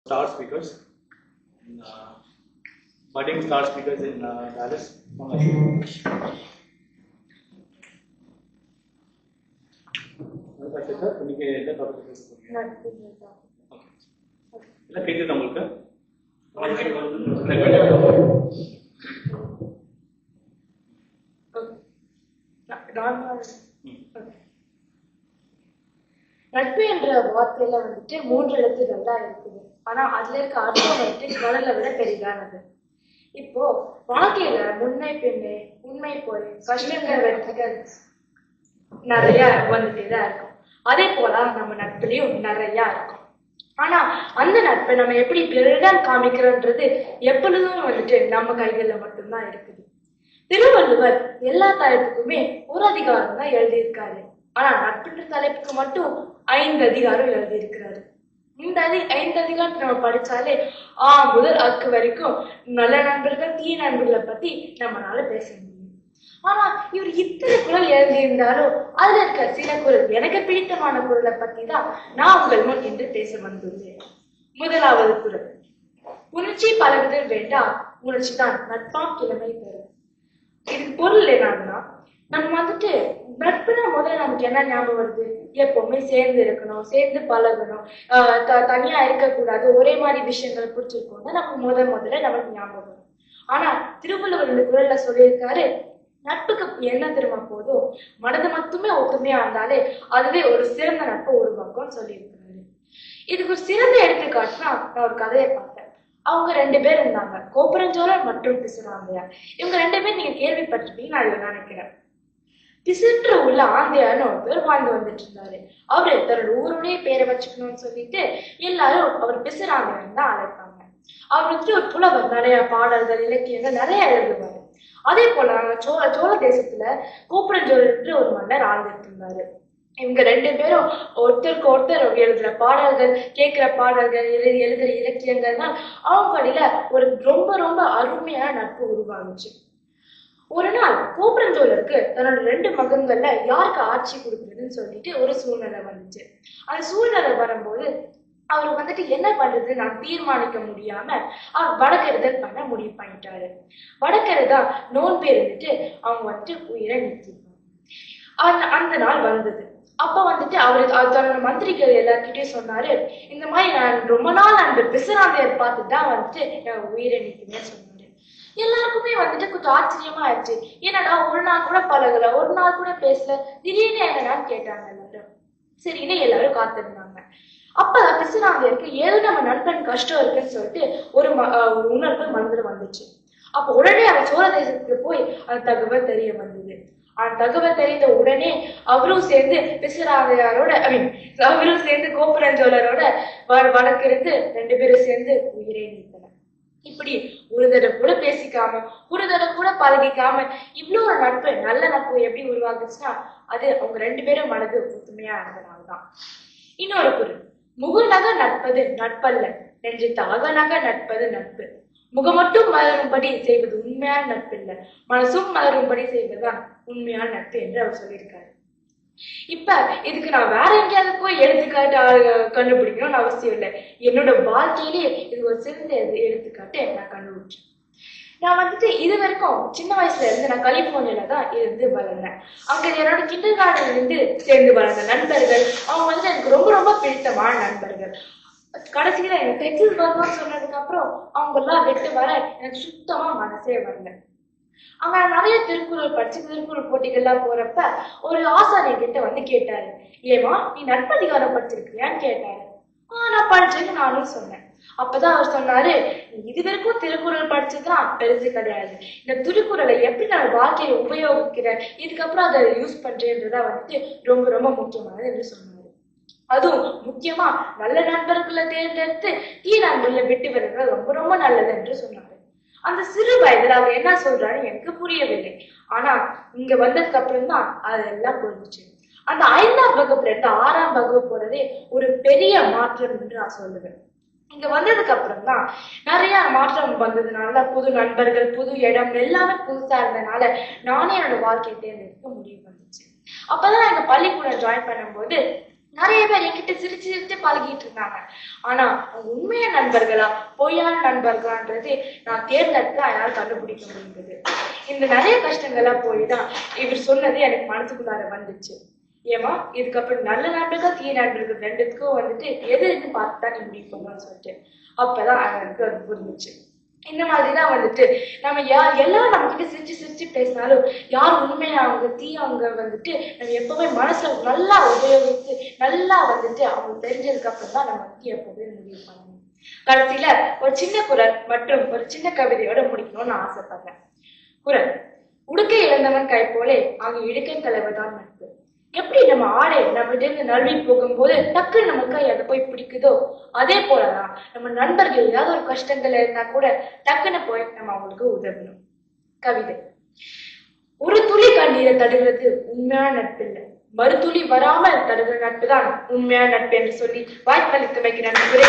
star speakers, budding star speakers in Dallas. நட்பு என்ற வார்த்தையில வந்துட்டு 3 எழுத்துக்கள் தான் இருக்குது. ஆனா அதுல இருக்க அர்த்தம் வந்துட்டு கடலை விட பெரிதானது. இப்போ வாழ்க்கையில முன்னை பின்னே உண்மை போய் கஷ்டங்கள் வெற்றிகள் நிறைய வந்துட்டேதான் இருக்கும். அதே போல நம்ம நட்புலயும் நிறைய இருக்கும். ஆனா அந்த நட்பை நம்ம எப்படி பிறரிடம் காமிக்கிறோன்றது எப்பொழுதும் வந்துட்டு நம்ம கைகள்ல மட்டும்தான் இருக்குது. திருவள்ளுவர் எல்லா தலைப்புக்குமே ஒரு அதிகாரம் தான் எழுதியிருக்காரு. ஆனா நட்புன்ற தலைப்புக்கு மட்டும் 5 அதிகாரம் எழுதியிருக்கிறாரு. இந்த 5 அதிகாரத்தை நம்ம படிச்சாலே முதல் அக்கு வரைக்கும் நல்ல நண்பர்கள் தீய நண்பர்களை பத்தி நம்மளால பேச முடியும். ஆனா இவர் இத்தனை குரல் எழுதியிருந்தாலும் அதுல இருக்க சில குரல் எனக்கு பிடித்தமான குரலை பத்தி தான் நான் உங்கள் முன் என்று பேச வந்துள்ளேன். முதலாவது குரல், உணர்ச்சி பழகுதல் வேண்டாம், உணர்ச்சி தான் நட்பாம் கிழமை தரும். இதுக்கு பொருள் என்னன்னா, நம்ம வந்துட்டு நட்புனா முதல்ல நமக்கு என்ன ஞாபகம் வருது? எப்பவுமே சேர்ந்து இருக்கணும், சேர்ந்து பழகணும், தனியா இருக்கக்கூடாது, ஒரே மாதிரி விஷயங்கள் பிடிச்சிருக்கோம் தான் நமக்கு முதல்ல நமக்கு ஞாபகம் வரும். ஆனா திருவள்ளுவர் இந்த குரல்ல சொல்லியிருக்காரு, நட்புக்கு என்ன திரும்ப போதும், மனது மட்டுமே ஒத்துமையா இருந்தாலே அதுவே ஒரு சிறந்த நட்பை உருவாக்கும்னு சொல்லியிருக்கிறாரு. இதுக்கு ஒரு சிறந்த எடுத்துக்காட்டுனா நான் ஒரு கதையை பார்த்தேன். அவங்க 2 பேர் இருந்தாங்க, கோப்பரஞ்சோழர் மற்றும் பிசிராந்தையார். இவங்க 2 பேர் நீங்க கேள்விப்பட்டிருப்பீங்க நான் நினைக்கிறேன். பிசிற்று உள்ள ஆந்தையார்னு ஒருத்தர் வாழ்ந்து வந்துட்டு இருந்தாரு. அவரு தன்னோட ஊருடைய பேரை வச்சுக்கணும்னு சொல்லிட்டு எல்லாரும் அவர் பிசிராந்தையார் தான் அழைப்பாங்க. அவர் வந்துட்டு ஒரு புலவர், நிறைய பாடல்கள் இலக்கியங்கள் நிறைய எழுதுவாரு. அதே போல சோழ தேசத்துல கோப்பரஞ்சோழர் ஒரு மன்னர் ஆழ்ந்துட்டு இருந்தாரு. இவங்க 2 பேரும் ஒருத்தருக்கு ஒருத்தர் எழுதுற பாடல்கள், கேட்கிற பாடல்கள், எழுதுற இலக்கியங்கள் தான் அவங்க வழியில ஒரு ரொம்ப ரொம்ப அருமையான நட்பு உருவாகுச்சு. ஒரு நாள் கோப்பரஞ்சோழருக்கு தன்னோட 2 மகன்கள்ல யாருக்கு ஆட்சி கொடுக்குறதுன்னு சொல்லிட்டு ஒரு சூழ்நிலை வந்துச்சு. அந்த சூழ்நிலை வரும்போது அவர் வந்துட்டு என்ன பண்றது நான் தீர்மானிக்க முடியாம அவர் வடக்கெடுதல் பண்ண முடிவு பண்ணிட்டாரு. வடக்கெடுதா நோன்பு இருந்துட்டு அவங்க வந்துட்டு உயிரை நிறுத்திருப்பாங்க. அந்த நாள் வந்தது. அப்ப வந்துட்டு அவரு தன்னோட மந்திரிகள் எல்லார்கிட்டயும் சொன்னாரு, இந்த மாதிரி நான் ரொம்ப நாள் அந்த பிசிராந்தையர் பார்த்துதான் வந்துட்டு நான் உயிரை நிற்குமே சொன்னாரு. எல்லாருக்குமே வந்துட்டு கொஞ்சம் ஆச்சரியமா ஆயிடுச்சு. என்னடா ஒரு நாள் கூட பழகல, ஒரு நாள் கூட பேசல, திடீர்னு என்னடான்னு கேட்டாங்க எல்லாரும். சரின்னு எல்லாரும் காத்திருந்தாங்க. அப்பதான் பிசிராந்தையருக்கு ஏதோ நம்ம நண்பன் கஷ்டம் இருக்குன்னு சொல்லிட்டு ஒரு உணர்வு மனதில் வந்துச்சு. அப்ப உடனே அவர் சோழ தேசத்துக்கு போய் அந்த தகவல் தெரிய வந்தது. அந்த தகவல் தெரிந்த உடனே அவரும் சேர்ந்து பிசிராந்தையாரோட அவரும் சேர்ந்து கோப்பரஞ்சோழரோட வழக்கிருந்து 2 பேரும் சேர்ந்து உயிரை நீத்தனர். இப்படி ஒரு தடவை கூட பேசிக்காம, ஒரு தடவை கூட பழகிக்காம இவ்வளவு ஒரு நட்பு, நல்ல நட்பு எப்படி உருவாகுச்சுன்னா அது அவங்க 2 பேரும் மனது ஒத்துமையா இருந்தனால்தான். இன்னொரு குரல், முகநக நட்பது நட்பல்ல, நெஞ்சு தாகநக நட்பது நட்பு. முகம் மட்டும் மலரும்படி செய்வது உண்மையான நட்பு இல்லை, மனசும் மலரும்படி செய்வதுதான் உண்மையான நட்பு என்று அவர் சொல்லியிருக்காரு. இப்ப இதுக்கு நான் வேற எங்கேயாவது போய் எடுத்துக்காட்டு கண்டுபிடிக்கணும்னு அவசியம் இல்லை. என்னோட வாழ்க்கையிலேயே இது ஒரு சிறந்த எடுத்துக்காட்டு நான் கண்டுபிடிச்சேன். நான் வந்துட்டு இது வரைக்கும் சின்ன வயசுல இருந்து நான் கலிபோர்னியால தான் இருந்து வளர்ந்தேன். அங்க என்னோட கிண்டர் கார்டன்ல இருந்து சேர்ந்து வளர்ந்த நண்பர்கள் அவங்க வந்துட்டு எனக்கு ரொம்ப ரொம்ப பிடித்தமான நண்பர்கள். கடைசியில எனக்கு டெக்ஸஸ் வரணும்னு சொன்னதுக்கு அப்புறம் அவங்க எல்லாம் விட்டு வர எனக்கு சுத்தமா மனசே வரல. அங்க நிறைய திருக்குறள் படிச்சு திருக்குறள் போட்டிகள்லாம் போறப்ப ஒரு ஆசாரிய கிட்ட வந்து கேட்டாரு, ஏமா நீ நட்பதிகாரம் படிச்சிருக்கியான்னு கேட்டாரு. நான் படிச்சேன்னு நானும் சொன்னேன். அப்பதான் அவர் சொன்னாரு, இது வரைக்கும் திருக்குறள் படிச்சதுலாம் பெருசு கிடையாது, இந்த திருக்குறளை எப்படி நான் வாழ்க்கையை உபயோகிக்கிறேன், இதுக்கப்புறம் அதை யூஸ் பண்றேன்றதா வந்துட்டு ரொம்ப ரொம்ப முக்கியமானது என்று சொன்னாரு. அதுவும் முக்கியமா நல்ல நண்பர்களை தேர்ந்தெடுத்து தீய நண்பர்களை விட்டு வருகிறது ரொம்ப ரொம்ப நல்லது என்று சொன்னாரு. அந்த சிறு வயதுல அவர் என்ன சொல்றாரு எனக்கு புரியவில்லை. ஆனா இங்க வந்ததுக்கு அப்புறம் தான் அதெல்லாம் புரிஞ்சுச்சு. அந்த 5ஆம் வகுப்புல இருந்து 6ஆம் வகுப்பு போறதே ஒரு பெரிய மாற்றம் என்று நான் சொல்லுவேன். இங்க வந்ததுக்கு அப்புறம் தான் நிறைய மாற்றம் வந்ததுனால புது நண்பர்கள், புது இடம் எல்லாமே புதுசா இருந்ததுனால நானே என்னோட வாழ்க்கையை தேர்ந்தெடுக்க முடிவு வந்துச்சு. அப்பதான் எங்க பள்ளிக்கூடம் ஜாயின் பண்ணும்போது நிறைய பேர் என்கிட்ட சிரிச்சு சிரிச்சு பழகிட்டு இருந்தாங்க. ஆனா அவங்க உண்மையான நண்பர்களா பொய்யான நண்பர்களான்றது நான் தேர்ந்தெடுத்து அதனால கண்டுபிடிக்க முடிந்தது. இந்த நிறைய கஷ்டங்கள்லாம் போய்தான் இவர் சொன்னது எனக்கு மனசுக்குள்ளார வந்துச்சு. ஏமா இதுக்கப்புறம் நல்ல நண்பர்கள் தீய நண்பர்கள் ரெண்டுத்துக்கும் எதுன்னு பார்த்துதான் நீ முடிவு பண்ணணும்னு சொல்லிட்டு அப்பதான் எனக்கு அது புரிஞ்சிச்சு. இந்த மாதிரிதான் நம்ம எல்லாரும் நம்ம கிட்ட சிரிச்சு சிரிச்சு பேசினாலும் யார் உண்மையா அவங்க தீயவங்க நம்ம எப்பவுமே மனசுல நல்லா உபயோகித்து நல்லா அவங்களுக்கு தெரிஞ்சதுக்கு அப்புறம் தான் நம்ம எப்பவுமே முடிவு பண்ணணும். கடைசியில ஒரு சின்ன குரல் மற்றும் ஒரு சின்ன கவிதையோட முடிக்கணும்னு ஆசைப்படுறேன். குரல்: உடுக்கை இழந்தவன் கை போலே ஆகிய இடுக்கை தலைவர்தான் நட்பு. எப்படி நம்ம ஆடை நம்ம கிட்ட நழுவி போகும்போது டக்குன்னு நமக்கு அதை போய் பிடிக்குதோ அதே போலதான் நம்ம நண்பர்கள் ஏதாவது ஒரு கஷ்டங்கள் இருந்தா கூட டக்குன்னு போய் நம்ம அவங்களுக்கு உதவணும். கவிதை: ஒரு துளி கண்ணீரை தடுகிறது உண்மையான நட்பு இல்லை, மறுதுளி வராமல் தடுகிற நட்பு தான் உண்மையான நட்பு என்று சொல்லி வாய்ப்பளித்தமைக்கு நன்றி.